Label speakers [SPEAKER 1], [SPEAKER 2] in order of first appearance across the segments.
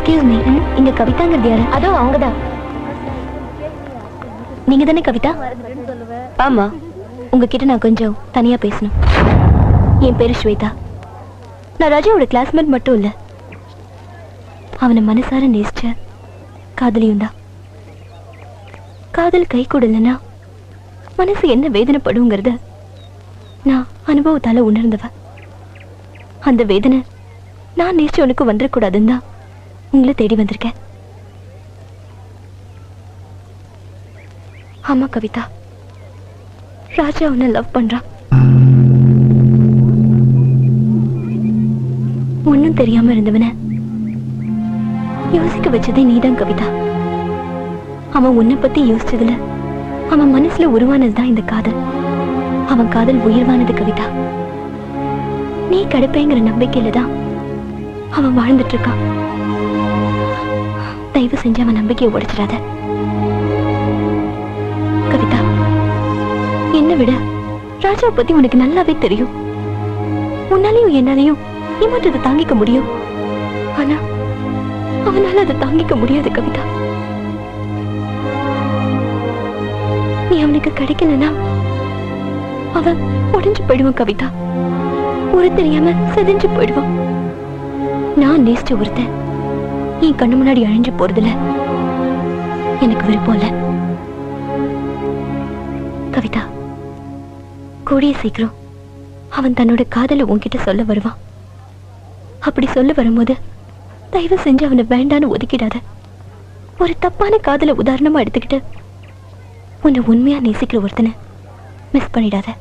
[SPEAKER 1] Excuse me, இங்க கவிதாங்கிறது யாரு? அதோ அவங்கதான். நீங்க தானே கவிதா? ஆமா. உங்ககிட்ட நான் கொஞ்சம் தனியா பேசணும். என் பேரு ஸ்வேதா. நான் ராஜாவோட கிளாஸ்மேட் மட்டும் இல்ல, அவனை மனசார நேசிச்ச காதலியும் தான். காதல் கை கூடலன்னா மனசு என்ன வேதனைப்படுங்கிறத நான் அனுபவத்தால உணர்ந்தவ. அந்த வேதனை நான் நேசிச்சவனுக்கு வந்துடக்கூடாதுன்னு தான் உங்களை தேடி வந்திருக்கேன். ஆமா கவிதா, ராஜா உன்னை லவ் பண்றான். ஒன்னும் தெரியாம இருந்தவன யோசிக்க வச்சதே நீதான் கவிதா. அவன் உன்னை பத்தி யோசிச்சதுல அவன் மனசுல உருவானதுதான் இந்த காதல். அவன் காதல் உயிர்வானது கவிதா. நீ கிடைப்பேங்கிற நம்பிக்கையில தான் அவன் வாழ்ந்துட்டு இருக்கான். தயவு செஞ்சு அவன் நம்பிக்கையை உடைச்சிடாத கவிதா. என்ன விட ராஜா பத்தி உனக்கு நல்லாவே தெரியும். உன்னாலையும் என்னாலையும் ஏமாற்றத்தை தாங்கிக்க முடியும், ஆனா அவனால அதை தாங்கிக்க முடியாது கவிதா. நீ அவனுக்கு கிடைக்கலனா அவன் உடைஞ்சு போயிடுவான் கவிதா. ஒரு தெரியாம செதஞ்சு போயிடுவான். நான் நேசிச்ச ஒருத்தன் என் கண்ணு முன்னாடி அழிஞ்சு போறதுல எனக்கு விருப்பம் இல்ல கவிதா. கூடிய சீக்கிரம் அவன் தன்னோட காதலை உன்கிட்ட சொல்ல வருவான். அப்படி சொல்ல வரும்போது தயவு செஞ்சு அவனை வேண்டான்னு ஒதுக்கிடாத. ஒரு தப்பான காதலை உதாரணமா எடுத்துக்கிட்டு உன்னை உண்மையா நேசிக்கிற ஒருத்தனை மிஸ் பண்ணிடாத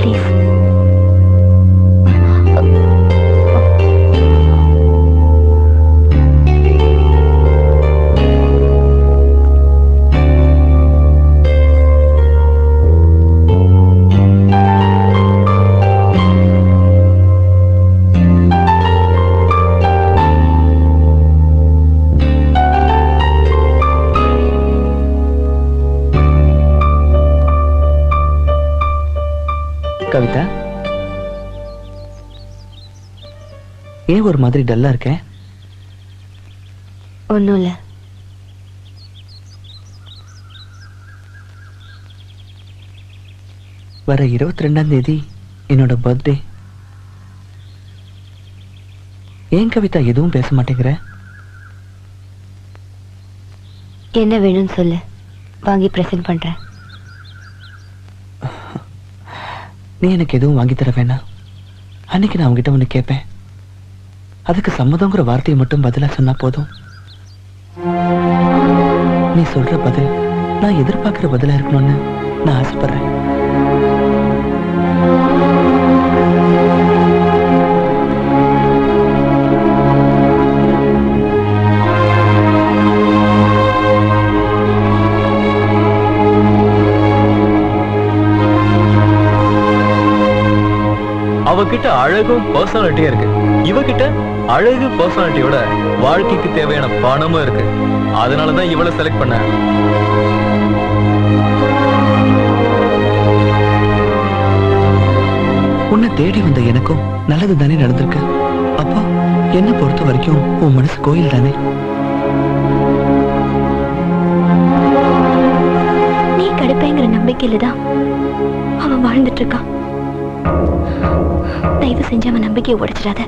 [SPEAKER 1] ப்ளீஸ்.
[SPEAKER 2] கவிதா, ஏன் ஒரு மாதிரி டல்லா இருக்க?
[SPEAKER 1] ஒன்னும் இல்ல.
[SPEAKER 2] வர 22ஆம் தேதி என்னோட பர்த்டே. ஏன் கவிதா எதுவும் பேச மாட்டேங்கிற?
[SPEAKER 1] என்ன வேணும்னு சொல்லு, வாங்கி பிரசன்ட் பண்றேன்.
[SPEAKER 2] நீ எனக்கு எதுவும் வாங்கி தர வேணாம். அன்னைக்கு நான் அவங்ககிட்ட ஒன்று கேட்பேன், அதுக்கு சம்மதங்கிற வார்த்தையை மட்டும் பதிலா சொன்னா போதும். நீ சொல்ற பதில் நான் எதிர்பார்க்கிற பதிலா இருக்கணும்னு நான் ஆசைப்படுறேன்.
[SPEAKER 3] அவகிட்ட அழகும் பர்சனாலிட்டியும் இருக்கு. இவகிட்ட அழகு பர்சனாலிட்டியோட வாழ்க்கைக்கு தேவையான பணமும் இருக்கு. அதனாலதான் இவளை செலக்ட் பண்ண.
[SPEAKER 2] உன்னை தேடி வந்த எனக்கும் நல்லது தானே நடந்திருக்கு. அப்போ என்ன பொறுத்த வரைக்கும் உன் மனசு கோயில் தானே.
[SPEAKER 1] நீ கிடைப்பேங்கிற நம்பிக்கையில தான் அவன் வாழ்ந்துட்டு இருக்கான். தயவு செஞ்சு அவன் நம்பிக்கையை உடைச்சிடாத.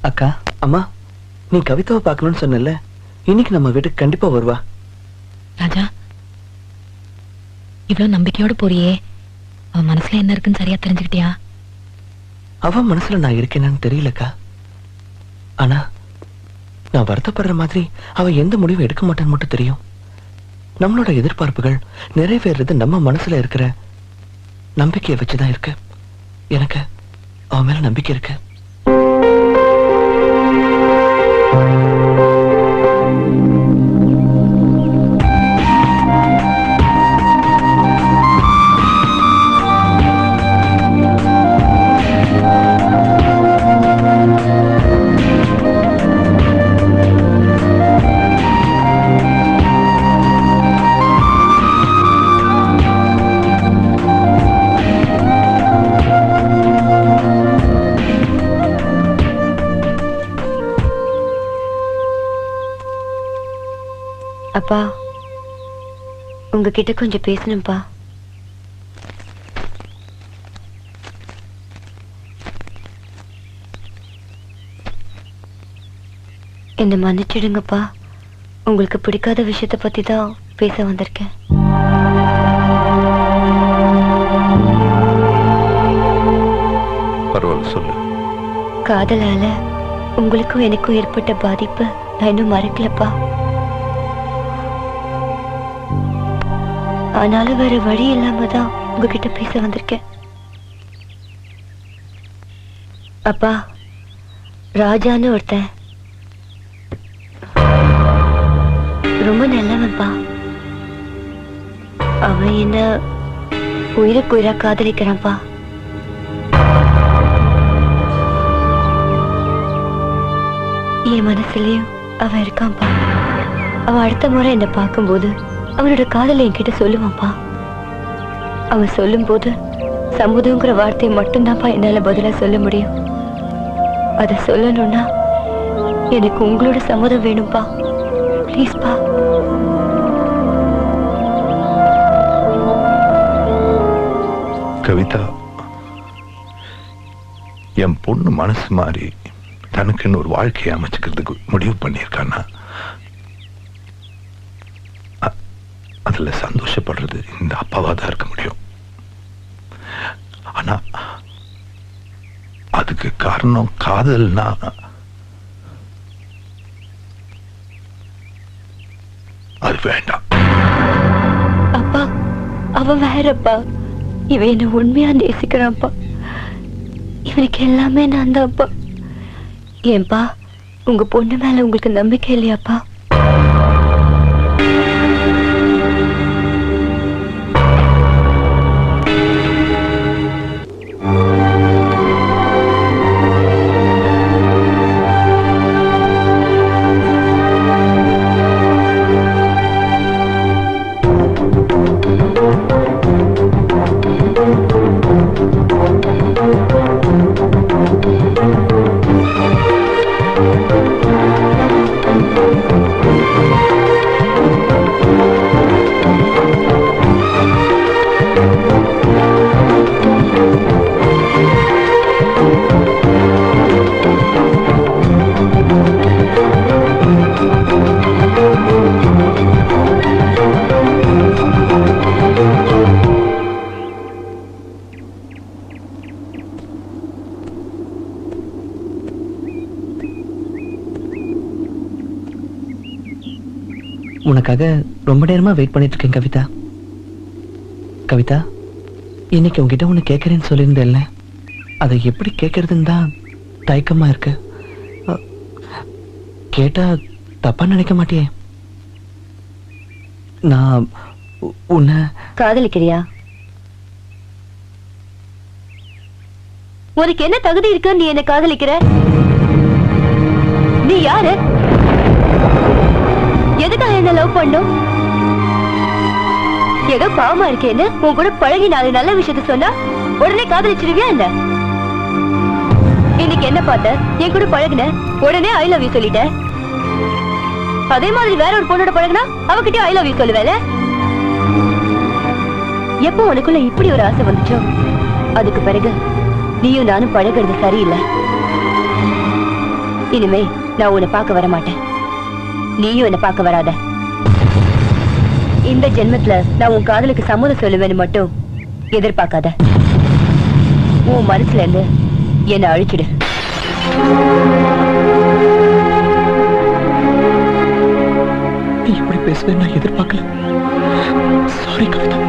[SPEAKER 2] அக்கா, அம்மா, நீ கவிதாவை பார்க்கணும்னு சொன்னல, இன்னைக்கு நம்ம வீட்டுக்கு கண்டிப்பா வருவா.
[SPEAKER 4] ராஜா, இவ்வளவு நம்பிக்கையோட போறியே, அவ மனசுல என்ன இருக்குன்னு சரியா தெரிஞ்சுக்கிட்டியா?
[SPEAKER 2] அவ மனசுல நான் இருக்கேன்னு தெரியலக்கா. ஆனா நான் வருத்தப்படுற மாதிரி அவ எந்த முடிவும் எடுக்க மாட்டான்னு மட்டும் தெரியும். நம்மளோட எதிர்பார்ப்புகள் நிறைவேறது நம்ம மனசுல இருக்கிற நம்பிக்கையை வச்சுதான் இருக்கு. எனக்கு அவ மேல நம்பிக்கை இருக்கு.
[SPEAKER 1] அப்பா, உங்ககிட்ட கொஞ்சம் பேசணும்ப்பா. என்ன மன்னிச்சிடுங்கப்பா. உங்களுக்கு பிடிக்காத விஷயத்த பத்தி தான் பேச வந்திருக்கேன்.
[SPEAKER 5] பரவாயில்ல, சொல்லு.
[SPEAKER 1] காதலால உங்களுக்கும் எனக்கும் ஏற்பட்ட பாதிப்பு நான் இன்னும் மறக்கலப்பா. ஆனாலும் வேற வழி இல்லாம தான் உங்ககிட்ட பேச வந்திருக்கேன். அப்பா, ராஜான்னு ஒருத்தன் ரொம்ப நல்லவன்ப்பா. அவன் என்ன உயிருக்கு உயிரா காதலிக்கிறான்ப்பா. என் மனசுலயும் அவன் இருக்கான்ப்பா. அவன் அடுத்த முறை என்னை பார்க்கும்போது அவனோட காதலை என்கிட்ட சொல்லுவான்ப்பா. அவன் சொல்லும் போது சம்மதங்கிற வார்த்தையை மட்டும்தான்ப்பா என்னால பதிலா சொல்ல முடியும். அதை சொல்லணும்னா எனக்கு உங்களோட சம்மதம் வேணும்ப்பா. ப்ளீஸ்ப்பா.
[SPEAKER 5] கவிதா, என் பொண்ணு மனசு மாறி தனக்குன்னு ஒரு வாழ்க்கையை அமைச்சுக்கிறதுக்கு முடிவு பண்ணியிருக்கான்னா அதுல சந்தோஷப்படுறது இந்த அப்பாவா தான் இருக்க முடியும். ஆனா அதுக்கு காரணம் காதல்னா அது வேண்டாம்.
[SPEAKER 1] அப்பா, அவன் வேறப்பா. இவன் என்ன உண்மையா நேசிக்கிறான்ப்பா. இவனுக்கு எல்லாமே நான் தான்ப்பா. ஏன்பா, உங்க பொண்ணு மேல உங்களுக்கு நம்பிக்கை இல்லையாப்பா?
[SPEAKER 2] உனக்காக ரொம்ப நேரமா வெயிட் பண்ணிட்டு இருக்கேன் கவிதா. கவிதா, இன்னைக்கு உங்ககிட்ட ஒண்ணு கேட்கறேன்னு சொல்லியிருந்தேன்ல, அதை எப்படி கேட்கறதுன்னு தான் தயக்கமா இருக்கு. கேட்டா தப்பா நினைக்க மாட்டியே? நான் உன்னை
[SPEAKER 1] காதலிக்கிறியா? உனக்கு என்ன தகுதி இருக்கு நீ என்ன காதலிக்கிற? நீ யாரு? எதுக்காக என்ன லவ் பண்ணும்? ஏதோ பாவமா இருக்கேன்னு உன் கூட பழகி 4 நல்ல விஷயத்த சொன்னா உடனே காதலிச்சிருவியா என்ன? இன்னைக்கு என்ன பார்த்த? என் கூட பழகுன உடனே ஐ லவ் யூ சொல்லிட்ட. அதே மாதிரி வேற ஒரு பொண்ணோட பழகுனா அவகிட்ட ஐ லவ் யூ சொல்லுவேல? எப்போ உனக்குள்ள இப்படி ஒரு ஆசை வந்துச்சோ அதுக்கு பிறகு நீயும் நானும் பழகிறது சரியில்லை. இனிமே நான் உன்னை பார்க்க வர மாட்டேன். நீயும் என்ன பார்க்க வராத. இந்த ஜென்மத்துல நான் உன் காதலுக்கு சம்மதம் சொல்லுவேன்னு மட்டும் எதிர்பார்க்காத. உன் மனசுல இருந்து என்ன அழிச்சிடு.
[SPEAKER 2] நீ இப்படி பேசுவேன் நான் எதிர்பார்க்கல. சாரி கவிதா.